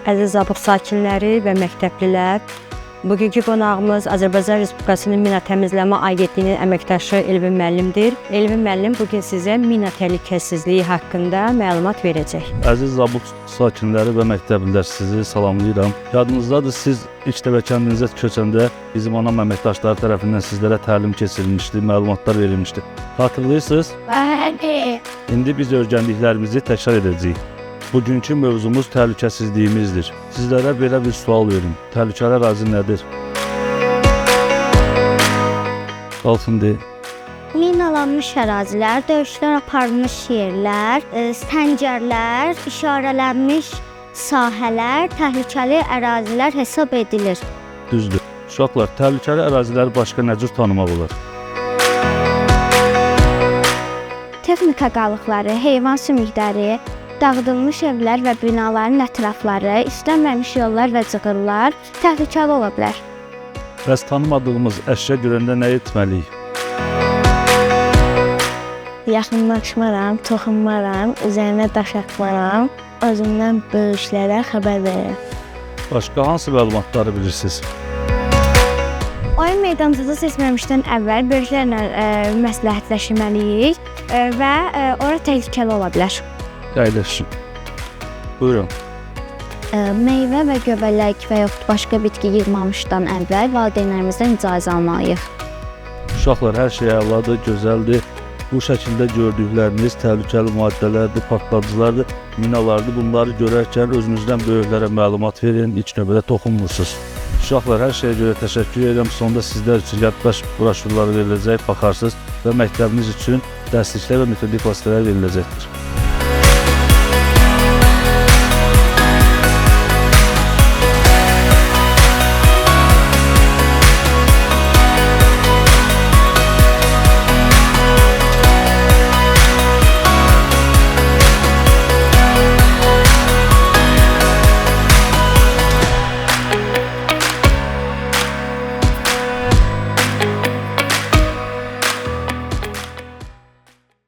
Əziz Zabıq sakinləri və məktəblilər, bugünkü qonağımız Azərbaycan Respublikasının Mina Təmizləmə Agentliyinin əməkdaşı Elvin müəllimdir. Elvin müəllim bugün sizə mina təhlükəsizliyi haqqında məlumat verəcək. Əziz Zabıq sakinləri və məktəblilər, sizi salamlayıram. Yadınızdadır, siz ilk dəfə kəndinizə köçəndə bizim anam əməkdaşları tərəfindən sizlərə təlim keçirilmişdi, məlumatlar verilmişdi. Xatırlayırsınız? Bəli. İndi biz öyrəndiklərimizi təkrar edəcəyik. Bugünkü mövzumuz təhlükəsizliyimizdir. Sizlərə belə bir sual verim. Təhlükəli ərazi nədir? Qalxın deyin. Minalanmış ərazilər, döyüşlər aparılmış yerlər, səngərlər, işarələnmiş sahələr təhlükəli ərazilər hesab edilir. Düzdür. Uşaqlar, təhlükəli əraziləri başqa nə cür tanımaq olar? Texnika qalıqları, heyvan sümükləri, dağıdılmış evlər və binaların ətrafları, istənməmiş yollar və cığırlar təhlükəli ola bilər. Bəs tanımadığımız əşya görəndə nə etməliyik? Yaxınlaşmaram, toxunmaram, üzərinə daş atmaram, özümdən böyüklərə xəbər verirəm. Başqa hansı məlumatları bilirsiniz? Oyun meydançası seçməmişdən əvvəl böyüklərlə məsləhətləşməliyik və ora təhlükəli ola bilər. Əyləşin. Buyurun. Meyvə və göbələk və yaxud başqa bitki yığmamışdan əvvəl valideynlərimizdən icazə almalıyıq. Uşaqlar, hər şey əladır, gözəldir. Bu şəkildə gördükləriniz təhlükəli maddələrdir, partladıcılardır, minalardır. Bunları görərkən özünüzdən böyüklərə məlumat verin, ilk növbədə toxunmursunuz. Uşaqlar, hər şeyə görə təşəkkür edirəm. Sonda sizlər üçün yaddaş broşurları veriləcək, baxarsınız və məktəbimiz üçün dərsliklər və metodik vasitələr veriləcəkdir.